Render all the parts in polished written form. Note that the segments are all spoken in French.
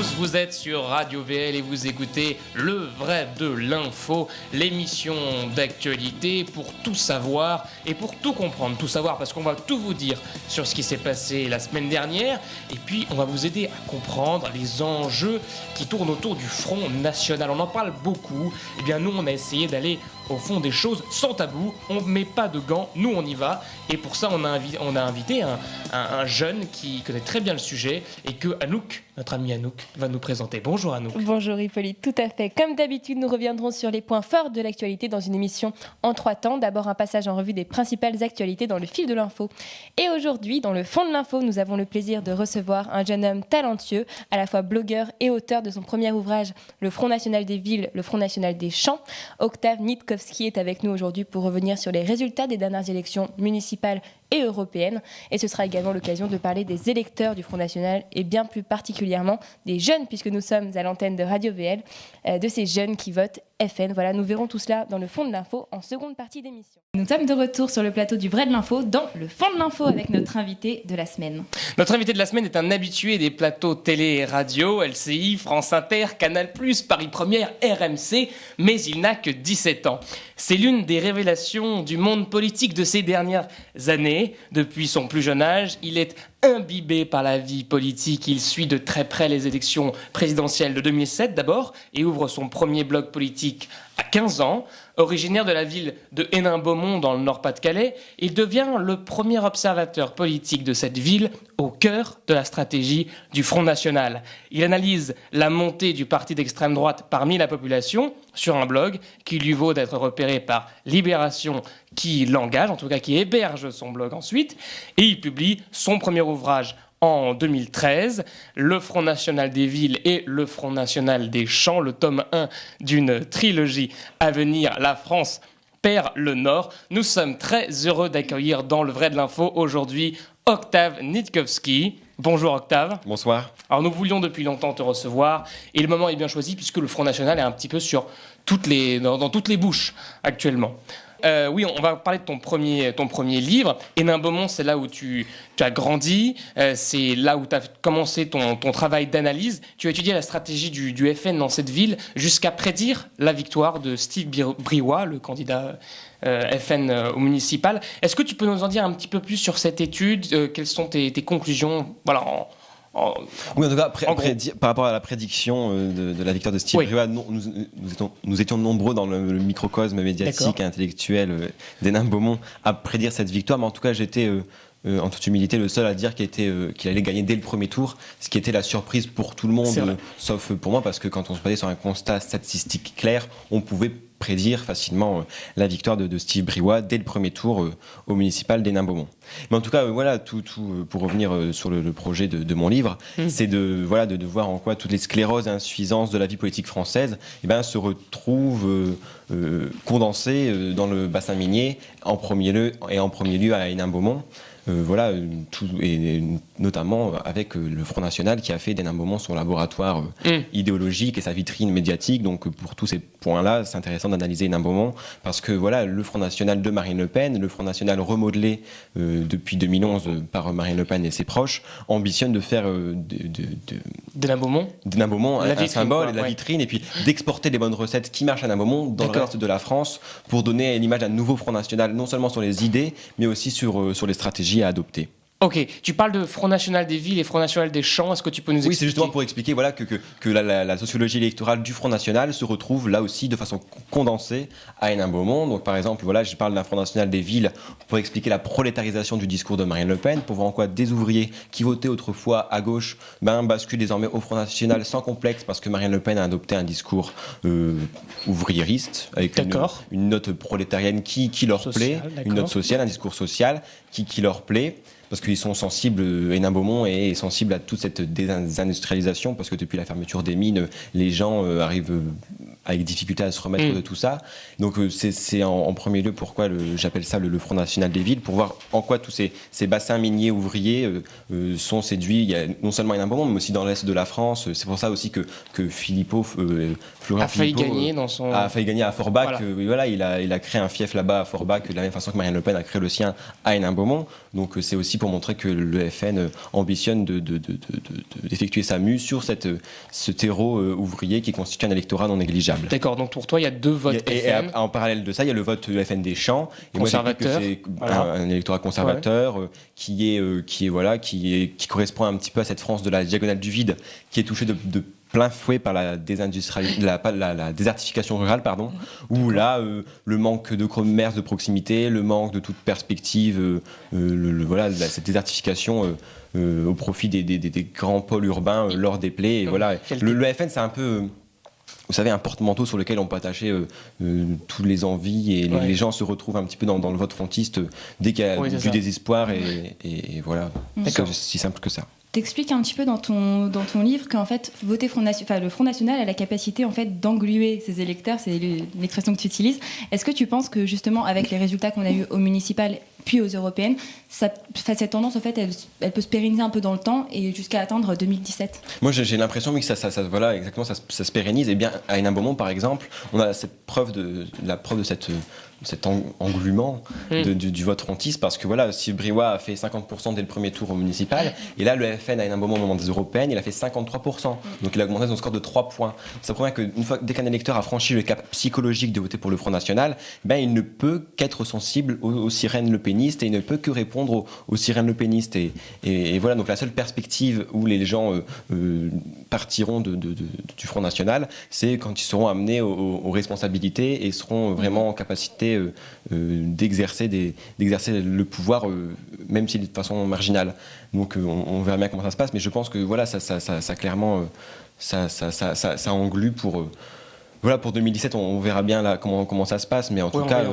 tous, vous êtes sur Radio VL et vous écoutez Le Vrai de l'Info, l'émission d'actualité pour tout savoir et pour tout comprendre. Tout savoir parce qu'on va tout vous dire sur ce qui s'est passé la semaine dernière et puis on va vous aider à comprendre les enjeux qui tournent autour du Front National. On en parle beaucoup, et bien nous on a essayé d'aller au fond des choses sans tabou, on ne met pas de gants, nous on y va et pour ça on a invité un jeune qui connaît très bien le sujet et que Anouk, notre ami Anouk, va nous présenter. Bonjour Anouk. Bonjour Hippolyte, tout à fait. Comme d'habitude, nous reviendrons sur les points forts de l'actualité dans une émission en 3 temps. D'abord un passage en revue des principales actualités dans le fil de l'info. Et aujourd'hui, dans le fond de l'info, nous avons le plaisir de recevoir un jeune homme talentueux, à la fois blogueur et auteur de son premier ouvrage, Le Front National des Villes, le Front National des Champs. Octave Nitkowski est avec nous aujourd'hui pour revenir sur les résultats des dernières élections municipales et européenne. Et ce sera également l'occasion de parler des électeurs du Front National et bien plus particulièrement des jeunes, puisque nous sommes à l'antenne de Radio VL, de ces jeunes qui votent FN. Voilà, nous verrons tout cela dans le fond de l'info en seconde partie d'émission. Nous sommes de retour sur le plateau du Vrai de l'info, dans le fond de l'info avec notre invité de la semaine. Notre invité de la semaine est un habitué des plateaux télé et radio, LCI, France Inter, Canal+, Paris Première, RMC, mais il n'a que 17 ans. C'est l'une des révélations du monde politique de ces dernières années. Depuis son plus jeune âge, il est imbibé par la vie politique. Il suit de très près les élections présidentielles de 2007 d'abord et ouvre son premier blog politique à 15 ans. Originaire de la ville de Hénin-Beaumont dans le Nord-Pas-de-Calais, il devient le premier observateur politique de cette ville au cœur de la stratégie du Front National. Il analyse la montée du parti d'extrême droite parmi la population sur un blog qui lui vaut d'être repéré par Libération qui l'engage, en tout cas qui héberge son blog ensuite, et il publie son premier ouvrage en 2013, Le Front National des Villes et Le Front National des Champs, le tome 1 d'une trilogie à venir, La France perd le Nord. Nous sommes très heureux d'accueillir dans le Vrai de l'Info aujourd'hui Octave Nitkowski. Bonjour Octave. Bonsoir. Alors nous voulions depuis longtemps te recevoir et le moment est bien choisi puisque le Front National est un petit peu sur dans toutes les bouches actuellement. Oui, on va parler de ton premier livre. Hénin-Beaumont, c'est là où tu as grandi, c'est là où tu as commencé ton travail d'analyse. Tu as étudié la stratégie du FN dans cette ville jusqu'à prédire la victoire de Steve Briouat, le candidat FN au municipal. Est-ce que tu peux nous en dire un petit peu plus sur cette étude ? Quelles sont tes conclusions ? Voilà, oui, en tout cas, par rapport à la prédiction de la victoire de Steve Briouat, nous étions nombreux dans le microcosme médiatique et intellectuel d'Hénin-Beaumont à prédire cette victoire, mais en tout cas, j'étais en toute humilité le seul à dire qu'il allait gagner dès le premier tour, ce qui était la surprise pour tout le monde, sauf pour moi, parce que quand on se basait sur un constat statistique clair, on pouvait prédire facilement la victoire de Steve Briouat dès le premier tour au municipal d'Hénin-Beaumont. Mais en tout cas, voilà, tout pour revenir sur le projet de mon livre, c'est de voir en quoi toutes les scléroses et insuffisances de la vie politique française se retrouvent condensées dans le bassin minier, en premier lieu à Hénin-Beaumont. Et notamment avec le Front National qui a fait d'Hénin-Beaumont son laboratoire idéologique et sa vitrine médiatique. Donc pour tous ces points-là, c'est intéressant d'analyser Hénin-Beaumont parce que voilà, le Front National de Marine Le Pen, le Front National remodelé depuis 2011 par Marine Le Pen et ses proches, ambitionne de faire d'Hénin-Beaumont un symbole et de la vitrine, et puis d'exporter les bonnes recettes qui marchent à Hénin-Beaumont dans le reste de la France pour donner l'image d'un nouveau Front National, non seulement sur les idées, mais aussi sur les stratégies à adopter. Ok, tu parles de Front National des Villes et Front National des Champs, est-ce que tu peux nous expliquer ? Oui, c'est justement pour expliquer que la sociologie électorale du Front National se retrouve là aussi de façon condensée à Hénin-Beaumont. Donc par exemple, je parle d'un Front National des Villes pour expliquer la prolétarisation du discours de Marine Le Pen, pour voir en quoi des ouvriers qui votaient autrefois à gauche basculent désormais au Front National sans complexe parce que Marine Le Pen a adopté un discours ouvriériste avec une note prolétarienne qui leur plaît, une note sociale, un discours social qui leur plaît. Parce qu'ils sont sensibles, Hénin-Beaumont est sensible à toute cette désindustrialisation, parce que depuis la fermeture des mines, les gens arrivent avec difficulté à se remettre de tout ça. Donc c'est en premier lieu pourquoi j'appelle ça le Front National des Villes, pour voir en quoi tous ces bassins miniers ouvriers sont séduits. Il y a non seulement Hénin-Beaumont, mais aussi dans l'Est de la France. C'est pour ça aussi que Florian Philippot a failli gagner à Forbach. Il a créé un fief là-bas à Forbach, de la même façon que Marine Le Pen a créé le sien à Hénin-Beaumont. Donc c'est aussi pour montrer que le FN ambitionne d'effectuer sa mue sur ce terreau ouvrier qui constitue un électorat non négligeable. D'accord, donc pour toi, il y a 2 votes FN. Et en parallèle de ça, il y a le vote FN des champs. Et conservateur. Moi, je que c'est un électorat conservateur qui correspond un petit peu à cette France de la diagonale du vide, qui est touchée de plein fouet par la désertification rurale, où là, le manque de commerce de proximité, le manque de toute perspective, cette désertification au profit des grands pôles urbains leur déplaît. Et voilà. Le FN, c'est un peu... Vous savez, un porte-manteau sur lequel on peut attacher toutes les envies et les gens se retrouvent un petit peu dans le vote frontiste dès qu'il y a du désespoir et voilà. C'est aussi simple que ça. T'expliques un petit peu dans ton livre qu'en fait, le Front National a la capacité en fait d'engluer ses électeurs, c'est l'expression que tu utilises. Est-ce que tu penses que justement, avec les résultats qu'on a eus aux municipales puis aux européennes, cette tendance en fait, elle peut se pérenniser un peu dans le temps et jusqu'à atteindre 2017 ? Moi, j'ai l'impression que ça se pérennise. Et bien, à Hénin-Beaumont, par exemple, on a la preuve de cet englument du vote frontiste, parce que voilà, Steve Briouat a fait 50% dès le premier tour au municipal, et là le FN a un moment au moment des européennes, il a fait 53%, donc il a augmenté son score de 3 points. Ça prouve que dès qu'un électeur a franchi le cap psychologique de voter pour le Front National, il ne peut qu'être sensible aux sirènes lepénistes, et il ne peut que répondre aux sirènes lepénistes, et voilà, donc la seule perspective où les gens partiront du Front National, c'est quand ils seront amenés aux responsabilités et seront vraiment en capacité d'exercer le pouvoir, même si de façon marginale. Donc on verra bien comment ça se passe, mais je pense que voilà, ça clairement ça englue pour 2017. On verra bien là comment ça se passe, mais en tout cas,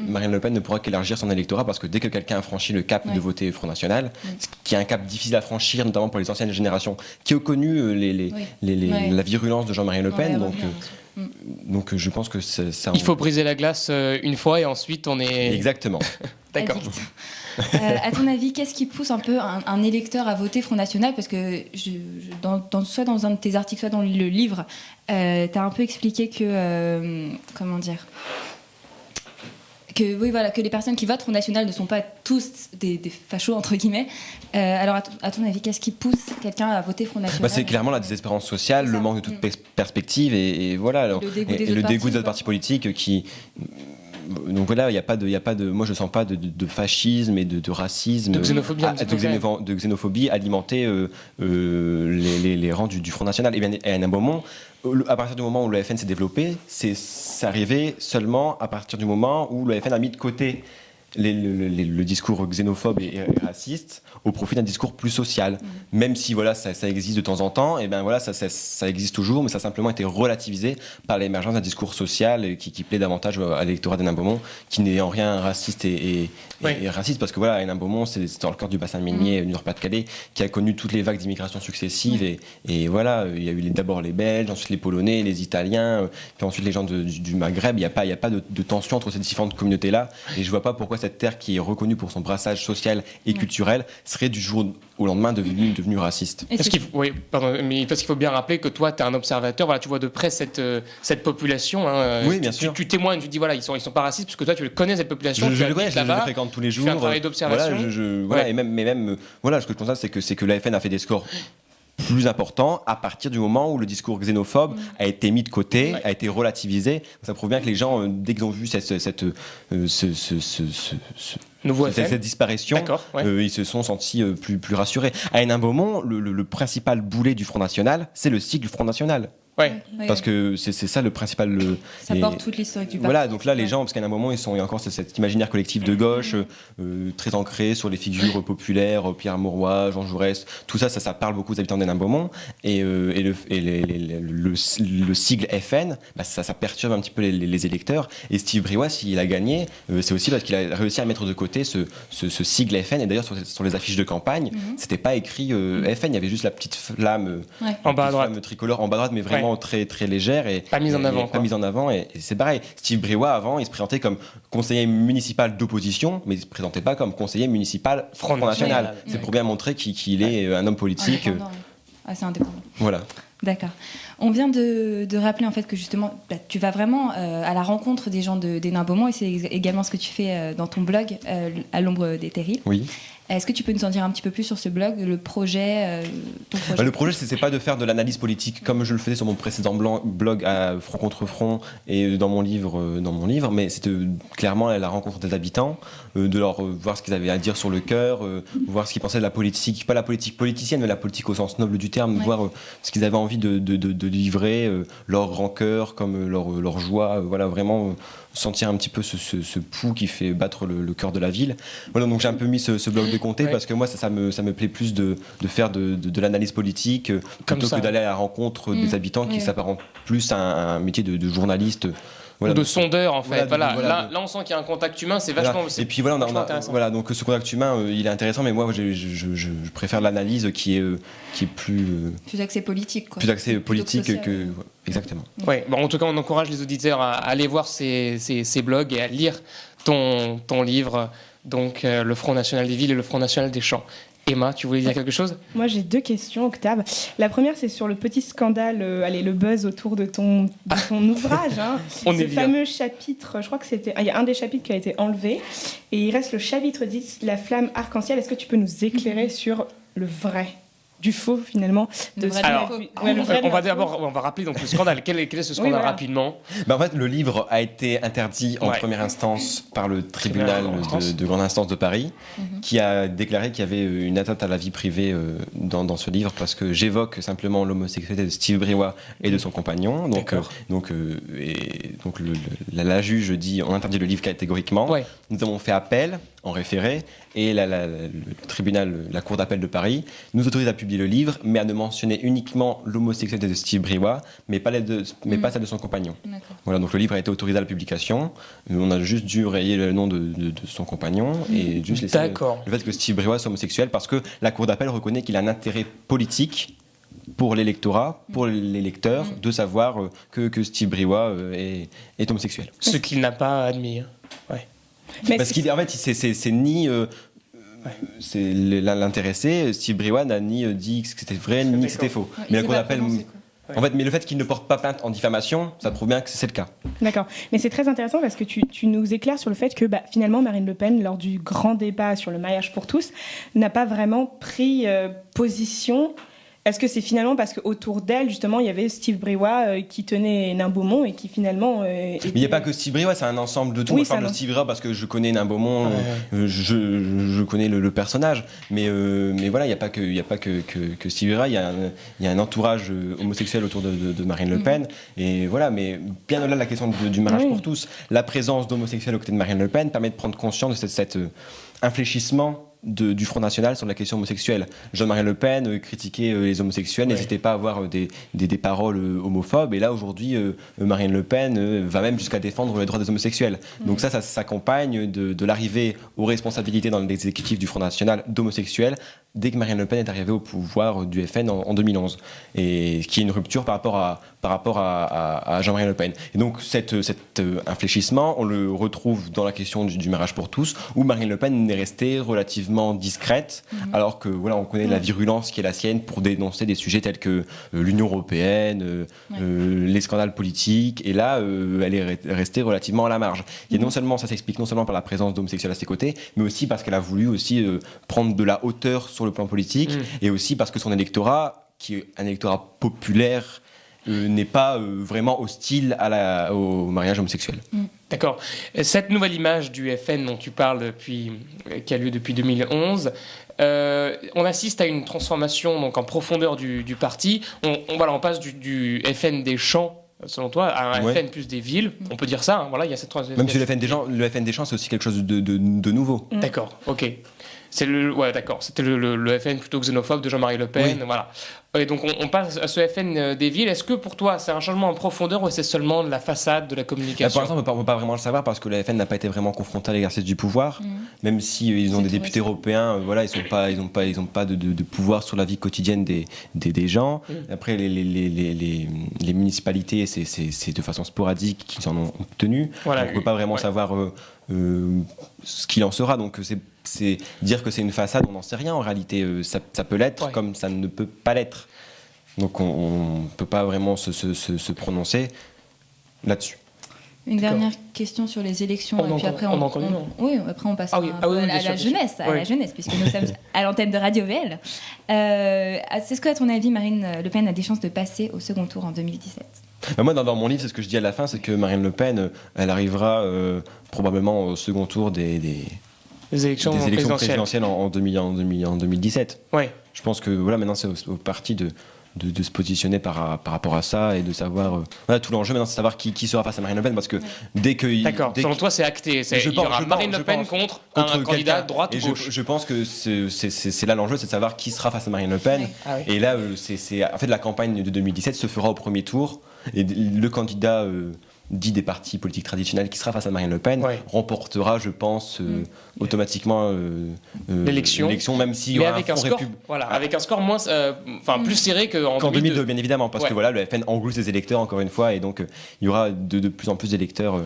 Marine Le Pen ne pourra qu'élargir son électorat, parce que dès que quelqu'un a franchi le cap de voter Front National, ce qui est un cap difficile à franchir, notamment pour les anciennes générations qui ont connu la virulence de Jean-Marie Le Pen, donc je pense que ça... Il faut briser la glace une fois et ensuite on est... Exactement. D'accord. À ton avis, qu'est-ce qui pousse un peu un électeur à voter Front National ? Parce que soit dans un de tes articles, soit dans le livre, tu as un peu expliqué que... comment dire ? Que les personnes qui votent Front National ne sont pas tous des fachos, entre guillemets. Alors, à ton avis, qu'est-ce qui pousse quelqu'un à voter Front National ? C'est clairement la désespérance sociale, le manque de toute perspective, et voilà. Alors, le dégoût des autres partis politiques qui... Donc voilà, il y a pas de, moi je sens pas de fascisme et de racisme, de xénophobie alimenter les rangs du Front National. Et bien à un moment, à partir du moment où le FN s'est développé, c'est arrivé seulement à partir du moment où le FN a mis de côté le discours xénophobe et raciste au profit d'un discours plus social. Même si voilà, ça existe de temps en temps, et ben voilà, ça existe toujours, mais ça a simplement été relativisé par l'émergence d'un discours social qui plaît davantage à l'électorat d'Hénin-Beaumont, qui n'est en rien raciste et raciste, parce que voilà, Hénin-Beaumont, c'est dans le cœur du bassin minier du Nord-Pas-de-Calais, qui a connu toutes les vagues d'immigration successives, et voilà, il y a eu d'abord les Belges, ensuite les Polonais, les Italiens, puis ensuite les gens du Maghreb. Il n'y a pas de tension entre ces différentes communautés-là, et je vois pas pourquoi cette terre qui est reconnue pour son brassage social et culturel serait du jour au lendemain devenue raciste. Parce qu'il faut bien rappeler que toi, tu es un observateur, voilà, tu vois de près cette population. Oui, bien sûr. Tu témoignes, tu dis voilà, ils sont pas racistes, parce que toi, tu connais cette population. Je le connais, je le fréquente tous les jours. Tu fais un travail d'observation. Voilà, et même ce que je constate, c'est que l'AFN a fait des scores plus important à partir du moment où le discours xénophobe a été mis de côté, a été relativisé. Ça prouve bien que les gens, dès qu'ils ont vu cette disparition, ils se sont sentis plus rassurés. À Hénin-Beaumont, le principal boulet du Front National, c'est le sigle Front National. Parce que c'est ça le principal. Ça porte toute l'historique du parti. Voilà, donc là, les gens, parce qu'à un moment, il y a encore cet imaginaire collectif de gauche, très ancré sur les figures populaires, Pierre Mauroy, Jean Jaurès, tout ça parle beaucoup aux habitants d'Hénin-Beaumont. Et le sigle FN, ça perturbe un petit peu les électeurs. Et Steve Briouat, s'il a gagné, c'est aussi parce qu'il a réussi à mettre de côté ce sigle FN. Et d'ailleurs, sur les affiches de campagne, c'était pas écrit FN, il y avait juste la petite flamme, en bas à droite, flamme tricolore en bas à droite, mais vraiment très très légère et pas mise en avant. Et c'est pareil. Steve Briouat avant, il se présentait comme conseiller municipal d'opposition, mais il se présentait pas comme conseiller municipal Front National. C'est pour bien montrer qu'il est un homme politique assez indépendant. Voilà. D'accord. On vient de rappeler en fait que justement tu vas vraiment à la rencontre des gens d'Hénin Beaumont et c'est également ce que tu fais dans ton blog à l'ombre des terrils. Oui. Est-ce que tu peux nous en dire un petit peu plus sur ce blog, le projet, ton projet? Le projet, c'est pas de faire de l'analyse politique comme je le faisais sur mon précédent blog à Front contre Front et dans mon livre, mais c'est clairement à la rencontre des habitants, de leur voir ce qu'ils avaient à dire sur le cœur, voir ce qu'ils pensaient de la politique, pas la politique politicienne, mais la politique au sens noble du terme, voir ce qu'ils avaient envie de livrer, leur grand cœur, comme leur joie, voilà, vraiment sentir un petit peu ce pouls qui fait battre le cœur de la ville. Voilà, donc j'ai un peu mis ce blog de comté parce que moi ça me plaît plus de faire de l'analyse politique plutôt que d'aller à la rencontre des habitants qui s'apparentent plus à un métier de journaliste. Voilà, de sondeur en fait. Là, on sent qu'il y a un contact humain, c'est vachement. Et puis voilà, donc ce contact humain, il est intéressant, mais moi je préfère l'analyse qui est plus axé politique, quoi. Plus axé politique que exactement. Ouais. Bon, en tout cas, on encourage les auditeurs à aller voir ces blogs et à lire ton livre, donc le Front National des Villes et le Front National des Champs. Emma, tu voulais dire quelque chose ? Moi, j'ai 2 questions, Octave. La première, c'est sur le petit scandale, le buzz autour de ton ouvrage. Ce fameux chapitre, je crois que il y a un des chapitres qui a été enlevé. Et il reste le chapitre 10, la flamme arc-en-ciel. Est-ce que tu peux nous éclairer sur le vrai du faux finalement on va rappeler donc le scandale. Quel est ce scandale rapidement ? En fait, le livre a été interdit en première instance par le tribunal de grande instance de Paris, qui a déclaré qu'il y avait une atteinte à la vie privée dans ce livre parce que j'évoque simplement l'homosexualité de Steve Briouat et de son compagnon. La juge dit on interdit le livre catégoriquement. Ouais. Nous avons fait appel en référé et le tribunal, la cour d'appel de Paris nous autorise à publier le livre, mais à ne mentionner uniquement l'homosexualité de Steve Briouat, mais pas celle de son compagnon. Voilà, donc le livre a été autorisé à la publication. On a juste dû rayer le nom de son compagnon et juste laisser le fait que Steve Briouat soit homosexuel parce que la cour d'appel reconnaît qu'il a un intérêt politique pour l'électorat, pour les lecteurs, de savoir que Steve Briouat est homosexuel. Ce qu'il n'a pas admis. Ouais. Parce qu'en fait, c'est ni l'intéressé, Steve Briouat n'a ni dit que c'était vrai, ni que c'était faux. Mais la cour d'appel. En fait, mais le fait qu'il ne porte pas plainte en diffamation, ça prouve bien que c'est le cas. D'accord. Mais c'est très intéressant parce que tu nous éclaires sur le fait que finalement Marine Le Pen, lors du grand débat sur le mariage pour tous, n'a pas vraiment pris position. Est-ce que c'est finalement parce qu'autour d'elle, justement, il y avait Steve Briouat qui tenait Hénin Beaumont et qui finalement... Mais il n'y a pas que Steve Briouat, c'est un ensemble de tout. Oui, je parle de Steve Briouat parce que je connais Hénin Beaumont, je connais le personnage. Mais voilà, il n'y a pas que Steve Briouat, il y a un entourage homosexuel autour de Marine Le Pen. Et voilà, mais bien au-delà de la question du mariage pour tous, la présence d'homosexuels aux côtés de Marine Le Pen permet de prendre conscience de cet infléchissement du Front National sur la question homosexuelle. Jean-Marie Le Pen critiquait les homosexuels, n'hésitait pas à avoir des paroles homophobes, et là aujourd'hui Marine Le Pen va même jusqu'à défendre les droits des homosexuels. Donc ça s'accompagne de l'arrivée aux responsabilités dans l'exécutif du Front National d'homosexuels dès que Marine Le Pen est arrivée au pouvoir du FN en 2011, et qui est une rupture par rapport à Jean-Marie Le Pen. Et donc cet infléchissement, on le retrouve dans la question du mariage pour tous, où Marine Le Pen est restée relativement discrète, alors que voilà, on connaît la virulence qui est la sienne pour dénoncer des sujets tels que l'Union européenne, les scandales politiques, et là elle est restée relativement à la marge. Et non seulement ça s'explique non seulement par la présence d'homosexuels à ses côtés, mais aussi parce qu'elle a voulu aussi prendre de la hauteur sur le plan politique, et aussi parce que son électorat, qui est un électorat populaire, n'est pas vraiment hostile au mariage homosexuel. D'accord. Cette nouvelle image du FN dont tu parles qui a lieu depuis 2011, on assiste à une transformation donc en profondeur du parti. On passe du FN des champs, selon toi, à un FN plus des villes. On peut dire ça. Voilà, il y a cette transformation. Même si le FN des champs, c'est aussi quelque chose de nouveau. D'accord. Ok. C'était le FN plutôt xénophobe de Jean-Marie Le Pen, voilà. Et donc on passe à ce FN des villes. Est-ce que pour toi c'est un changement en profondeur ou c'est seulement de la façade de la communication ? Pour l'instant on ne peut pas vraiment le savoir parce que le FN n'a pas été vraiment confronté à l'exercice du pouvoir, même si ils ont des députés européens, ils ont pas de pouvoir sur la vie quotidienne des gens. Après les municipalités, c'est de façon sporadique qu'ils en ont obtenu. Voilà, on ne peut pas vraiment savoir ce qu'il en sera, donc c'est dire que c'est une façade, on n'en sait rien en réalité. Ça peut l'être comme ça ne peut pas l'être. Donc on ne peut pas vraiment se prononcer là-dessus. Une dernière question sur les élections, et puis après on passe à la jeunesse, puisque nous sommes à l'antenne de Radio VL. Est-ce que, à ton avis, Marine Le Pen a des chances de passer au second tour en 2017 ? Moi, dans mon livre, c'est ce que je dis à la fin, c'est que Marine Le Pen, elle arrivera probablement au second tour des élections présidentielles en 2017. Ouais. Je pense que maintenant, c'est au parti de se positionner par rapport à ça et de savoir tout l'enjeu maintenant, c'est de savoir qui sera face à Marine Le Pen, parce que dès que d'accord, selon toi c'est acté, il y aura Marine Le Pen contre un candidat droite ou gauche. Je pense que c'est là l'enjeu, c'est de savoir qui sera face à Marine Le Pen. Et là c'est en fait la campagne de 2017 se fera au premier tour, et le candidat dit des partis politiques traditionnels qui sera face à Marine Le Pen remportera, je pense, automatiquement l'élection, même s'il y aura avec un score, avec un score moins, plus serré qu'en 2002, bien évidemment, parce que le FN engloue ses électeurs encore une fois, et donc il y aura de plus en plus d'électeurs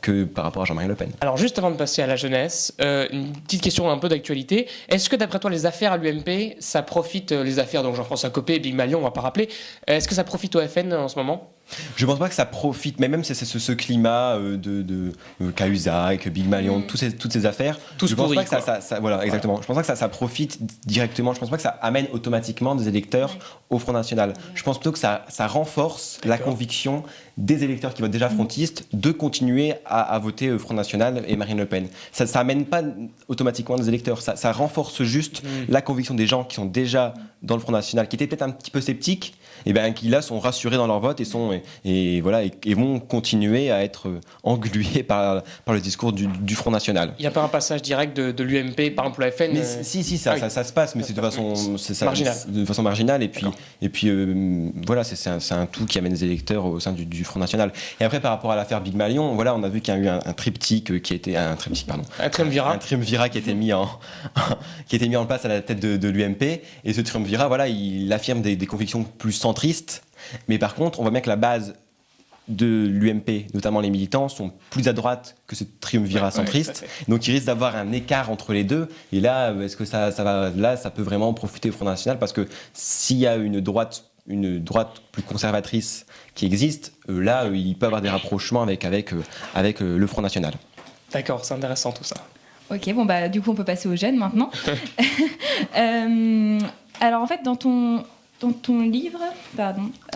que par rapport à Jean-Marie Le Pen. Alors juste avant de passer à la jeunesse, une petite question un peu d'actualité. Est-ce que d'après toi les affaires à l'UMP, ça profite, les affaires donc Jean-François Copé, Big Malion, on va pas rappeler, est-ce que ça profite au FN en ce moment ? Je pense pas que ça profite, mais même c'est ce climat de Cahuzac, Big Malion, toutes ces affaires. Tous pourris. Exactement. Je pense pas que ça profite directement. Je pense pas que ça amène automatiquement des électeurs au Front National. Je pense plutôt que ça renforce la conviction des électeurs qui votent déjà frontistes de continuer à voter Front National et Marine Le Pen. Ça amène pas automatiquement des électeurs. Ça renforce juste la conviction des gens qui sont déjà dans le Front National, qui étaient peut-être un petit peu sceptiques, et qui là sont rassurés dans leur vote et vont continuer à être englués par le discours du Front National. Il n'y a pas un passage direct de l'UMP, par exemple, au FN Si, ça se passe, mais c'est de façon marginale. Et puis, c'est un tout qui amène des électeurs au sein du Front National. Et après, par rapport à l'affaire Big Malion, on a vu qu'il y a eu un triptyque qui était un triumvirat qui a été mis en place à la tête de l'UMP. Et ce triumvirat, il affirme des convictions plus centristes. Mais par contre, on voit bien que la base de l'UMP, notamment les militants, sont plus à droite que ce triumvirat centriste. Donc il risque d'avoir un écart entre les deux. Et là, est-ce que ça va, là, ça peut vraiment profiter au Front National, parce que s'il y a une droite plus conservatrice qui existe, là, il peut y avoir des rapprochements avec le Front National. D'accord, c'est intéressant tout ça. Ok, du coup on peut passer aux jeunes maintenant. Alors en fait, dans ton livre,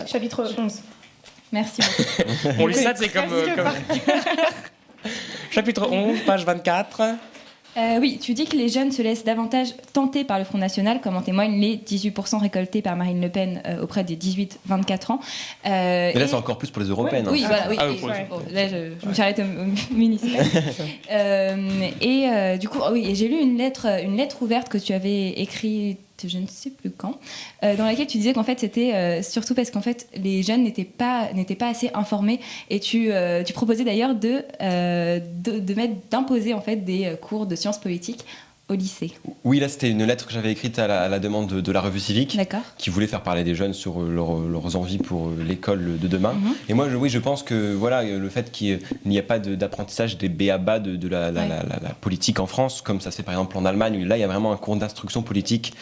chapitre 11. Merci. On le sait, c'est comme... Chapitre 11, page 24. Oui, tu dis que les jeunes se laissent davantage tenter par le Front National, comme en témoignent les 18% récoltés par Marine Le Pen auprès des 18-24 ans. Mais là, c'est encore plus pour les européennes. Oui, voilà. Oui. Là, je me suis arrêtée au municipal. Du coup, et j'ai lu une lettre ouverte que tu avais écrite, je ne sais plus quand, dans laquelle tu disais qu'en fait c'était surtout parce qu'en fait les jeunes n'étaient pas assez informés, et tu proposais d'ailleurs d'imposer en fait des cours de sciences politiques au lycée. Oui, là c'était une lettre que j'avais écrite à la demande de la Revue Civique, qui voulait faire parler des jeunes sur leurs envies pour l'école de demain. Et moi, je pense que le fait qu'il n'y a pas d'apprentissage des b.a.-ba de la politique en France, comme ça se fait par exemple en Allemagne, où là il y a vraiment un cours d'instruction politique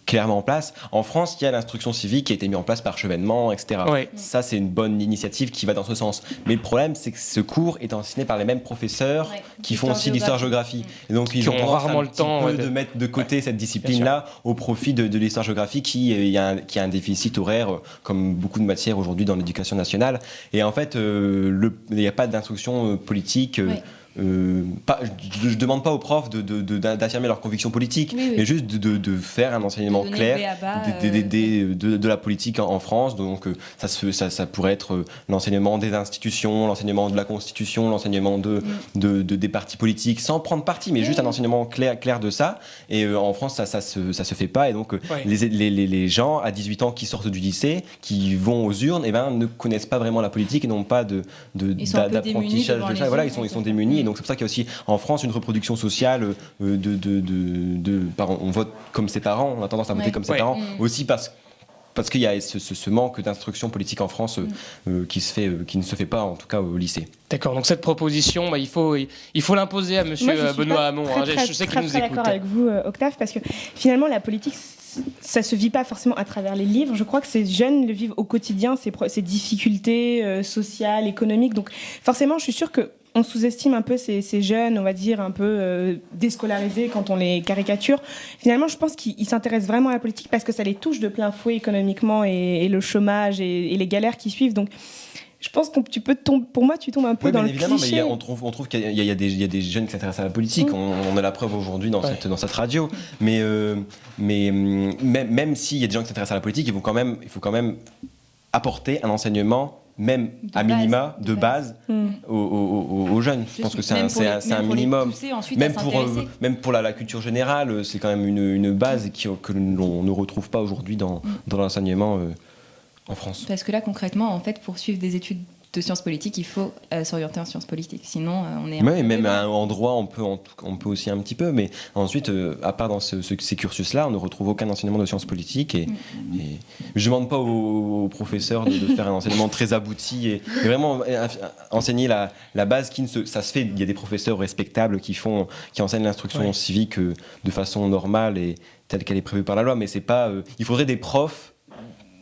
clairement en place. En France, il y a l'instruction civique qui a été mise en place par Chevènement, etc. Ça, c'est une bonne initiative qui va dans ce sens. Mais le problème, c'est que ce cours est enseigné par les mêmes professeurs qui font aussi l'histoire-géographie. Et donc, ils ont rarement le temps de mettre de côté cette discipline-là au profit de l'histoire-géographie qui a un déficit horaire, comme beaucoup de matières aujourd'hui dans l'éducation nationale. Et en fait, il n'y a pas d'instruction politique. Je ne demande pas aux profs d'affirmer leurs convictions politiques, mais juste de faire un enseignement clair de la politique en France. Donc ça pourrait être l'enseignement des institutions, l'enseignement de la Constitution, l'enseignement des partis politiques, sans prendre parti, mais juste un enseignement clair de ça. Et en France, ça se fait pas. Et donc les gens à 18 ans qui sortent du lycée, qui vont aux urnes, ne connaissent pas vraiment la politique et n'ont pas d'apprentissage de ça. Voilà, ils sont démunis. Et donc c'est pour ça qu'il y a aussi en France une reproduction sociale on vote comme ses parents, on a tendance à voter comme ses parents, aussi parce qu'il y a ce manque d'instruction politique en France qui ne se fait pas, en tout cas au lycée. D'accord, donc cette proposition, il faut l'imposer à monsieur Benoît Hamon. Je sais qu'il nous écoute. Je suis d'accord avec vous, Octave, parce que finalement la politique, ça se vit pas forcément à travers les livres. Je crois que ces jeunes le vivent au quotidien, ces difficultés sociales, économiques. Donc forcément, je suis sûre que on sous-estime un peu ces jeunes, on va dire, un peu déscolarisés quand on les caricature. Finalement, je pense qu'ils s'intéressent vraiment à la politique parce que ça les touche de plein fouet économiquement et le chômage et les galères qui suivent. Donc, je pense que pour moi, tu tombes un peu dans le cliché. Mais on trouve qu'il y a des jeunes qui s'intéressent à la politique. On a la preuve aujourd'hui dans cette radio. Mais même s'il y a des gens qui s'intéressent à la politique, il faut quand même apporter un ensemnement même à minima de base aux jeunes. Je pense que c'est un minimum. Même pour la culture générale, c'est quand même une base que l'on ne retrouve pas aujourd'hui dans l'enseignement en France. Parce que là, concrètement, en fait, pour suivre des études de sciences politiques, il faut s'orienter en sciences politiques. Sinon, on est... Oui, même en droit, on peut aussi un petit peu. Mais ensuite, à part dans ces cursus-là, on ne retrouve aucun enseignement de sciences politiques. Et je ne demande pas aux professeurs de faire un enseignement très abouti. Et vraiment enseigner la base, ça se fait. Il y a des professeurs respectables qui enseignent l'instruction civique de façon normale et telle qu'elle est prévue par la loi. Mais c'est pas... il faudrait des profs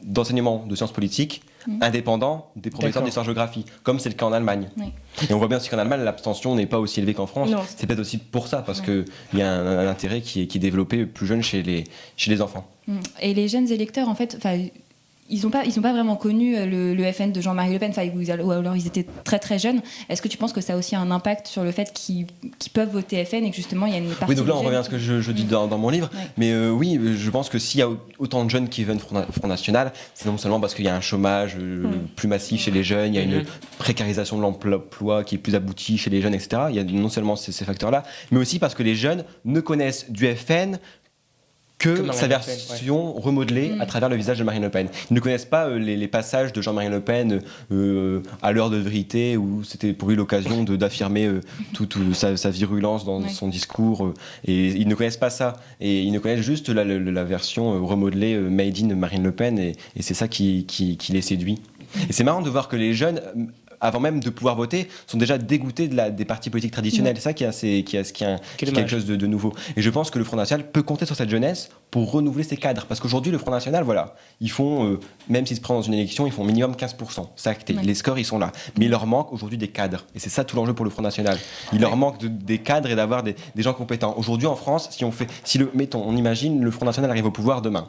d'enseignement de sciences politiques indépendants des professeurs d'histoire-géographie, comme c'est le cas en Allemagne. Oui. Et on voit bien aussi qu'en Allemagne, l'abstention n'est pas aussi élevée qu'en France. Non. C'est peut-être aussi pour ça, parce qu'il y a un intérêt qui est développé plus jeune chez les enfants. Et les jeunes électeurs, en fait... Ils n'ont pas vraiment connu le FN de Jean-Marie Le Pen, ou alors ils étaient très très jeunes. Est-ce que tu penses que ça a aussi un impact sur le fait qu'ils peuvent voter FN et que justement il y a une partie... Oui, donc là on revient à ce que je dis dans mon livre. Ouais. Mais oui, je pense que s'il y a autant de jeunes qui veulent Front National, c'est non seulement parce qu'il y a un chômage plus massif chez les jeunes, il y a une précarisation de l'emploi qui est plus aboutie chez les jeunes, etc. Il y a non seulement ces facteurs-là, mais aussi parce que les jeunes ne connaissent du FN que sa version remodelée à travers le visage de Marine Le Pen. Ils ne connaissent pas les passages de Jean-Marie Le Pen à l'heure de vérité, où c'était pour lui l'occasion d'affirmer toute sa virulence dans son discours. Et ils ne connaissent pas ça. Et ils ne connaissent juste la version remodelée Made in Marine Le Pen. Et c'est ça qui les séduit. Et c'est marrant de voir que les jeunes... avant même de pouvoir voter, sont déjà dégoûtés des partis politiques traditionnels. C'est ça qui est quelque chose de nouveau. Et je pense que le Front National peut compter sur cette jeunesse pour renouveler ses cadres. Parce qu'aujourd'hui, le Front National, voilà, ils font, même s'ils se prennent dans une élection, ils font minimum 15%. C'est acté. Les scores, ils sont là. Mais il leur manque aujourd'hui des cadres. Et c'est ça tout l'enjeu pour le Front National. Il leur manque des cadres et d'avoir des gens compétents. Aujourd'hui, en France, on imagine le Front National arrive au pouvoir demain.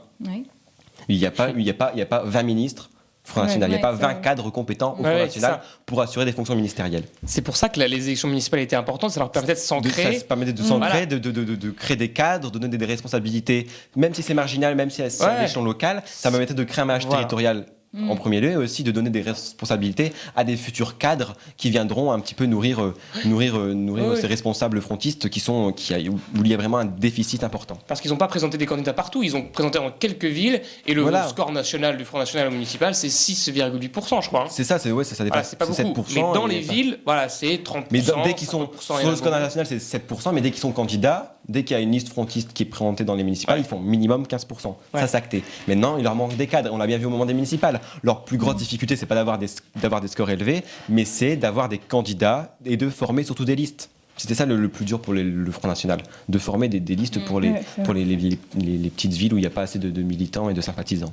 Il n'y a pas 20 ministres Front National. Il n'y a pas 20 cadres compétents au Front National pour assurer des fonctions ministérielles. C'est pour ça que les élections municipales étaient importantes, ça leur permettait de s'ancrer. Ça permettait de s'ancrer, de créer des cadres, de donner des responsabilités, même si c'est marginal, même si c'est à l'échelon local, ça permettait de créer un maillage territorial en premier lieu, et aussi de donner des responsabilités à des futurs cadres qui viendront un petit peu nourrir ces responsables frontistes où il y a vraiment un déficit important. Parce qu'ils n'ont pas présenté des candidats partout, ils ont présenté dans quelques villes, et le score national du Front National au municipal, c'est 6,8%, je crois. C'est ça, ça dépasse c'est pas beaucoup. 7%. Mais dans les villes, c'est 30%. Mais dès qu'ils sont sur le score national, c'est 7%, mais dès qu'ils sont candidats, dès qu'il y a une liste frontiste qui est présentée dans les municipales, ils font minimum 15%. Ça, c'est acté. Maintenant, il leur manque des cadres. On l'a bien vu au moment des municipales. Leur plus grosse difficulté, c'est pas d'avoir des scores élevés, mais c'est d'avoir des candidats et de former surtout des listes. C'était ça le plus dur pour le Front National, de former des listes pour les petites villes où il n'y a pas assez de militants et de sympathisants.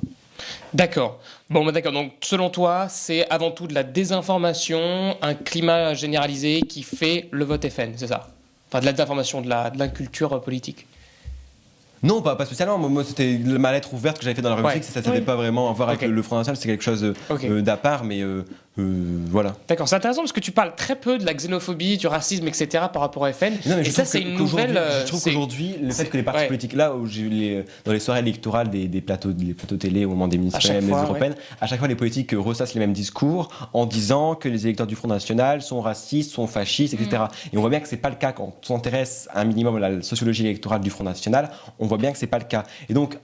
D'accord. D'accord. Donc, selon toi, c'est avant tout de la désinformation, un climat généralisé qui fait le vote FN, c'est ça ? Enfin, de la désinformation, de l'inculture politique. Non, pas spécialement. Moi, c'était ma lettre ouverte que j'avais fait dans la rubrique. Ça n'avait pas vraiment à voir avec le Front National. C'est quelque chose d'à part, mais voilà. D'accord, c'est intéressant parce que tu parles très peu de la xénophobie, du racisme, etc. par rapport au FN. Non, et ça, c'est une nouvelle. Je trouve qu'aujourd'hui, le fait que les partis politiques, là où j'ai eu dans les soirées électorales des plateaux télé au moment des municipales et des européennes, à chaque fois, les politiques ressassent les mêmes discours en disant que les électeurs du Front National sont racistes, sont fascistes, etc. Et on voit bien que c'est pas le cas quand on s'intéresse un minimum à la sociologie électorale du Front National. On voit bien que c'est pas le cas. Et donc,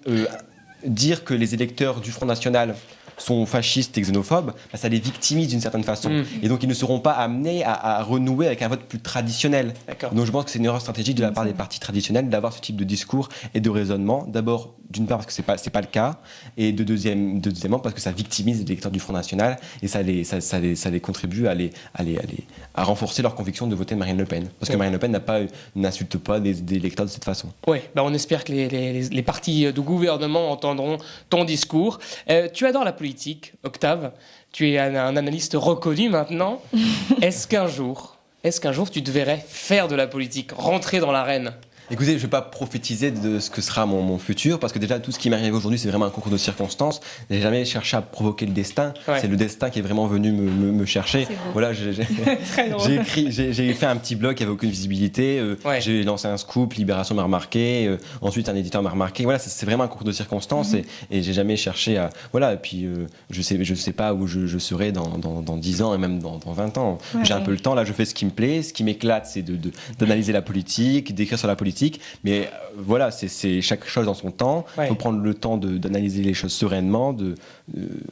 dire que les électeurs du Front National sont fascistes et xénophobes, ça les victimise d'une certaine façon. Et donc ils ne seront pas amenés à renouer avec un vote plus traditionnel. Donc je pense que c'est une erreur stratégique de la part des partis traditionnels d'avoir ce type de discours et de raisonnement. D'abord, d'une part parce que c'est pas le cas, et deuxièmement parce que ça victimise les électeurs du Front National et ça les contribue à renforcer leur conviction de voter Marine Le Pen. Parce que Marine Le Pen n'insulte pas des électeurs de cette façon. Oui, on espère que les partis de gouvernement entendront ton discours. Tu adores la politique, Octave. Tu es un analyste reconnu maintenant. Est-ce qu'un jour tu te verrais faire de la politique, rentrer dans l'arène ? Écoutez, je ne vais pas prophétiser de ce que sera mon futur, parce que déjà, tout ce qui m'arrive aujourd'hui, c'est vraiment un concours de circonstances. Je n'ai jamais cherché à provoquer le destin. Ouais. C'est le destin qui est vraiment venu me chercher. Voilà, j'ai fait un petit blog qui n'avait aucune visibilité. J'ai lancé un scoop, Libération m'a remarqué. Ensuite, un éditeur m'a remarqué. Voilà, c'est vraiment un concours de circonstances. Et je n'ai jamais cherché à... Voilà, et puis je sais pas où je serai dans 10 ans et même dans 20 ans. J'ai un peu le temps. Là, je fais ce qui me plaît. Ce qui m'éclate, c'est d'analyser la politique, d'écrire sur la politique. Mais voilà, c'est chaque chose dans son temps. Il faut prendre le temps d'analyser les choses sereinement,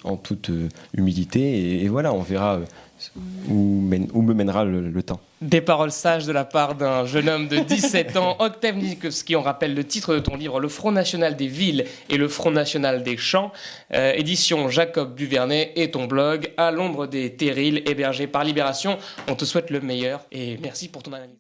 en toute humilité. Et voilà, on verra où me mènera le temps. Des paroles sages de la part d'un jeune homme de 17 ans, Octave Nikolski. On rappelle le titre de ton livre, Le Front National des Villes et le Front National des Champs, édition Jacob Duvernet, et ton blog À l'ombre des terrils, hébergé par Libération. On te souhaite le meilleur et merci pour ton analyse.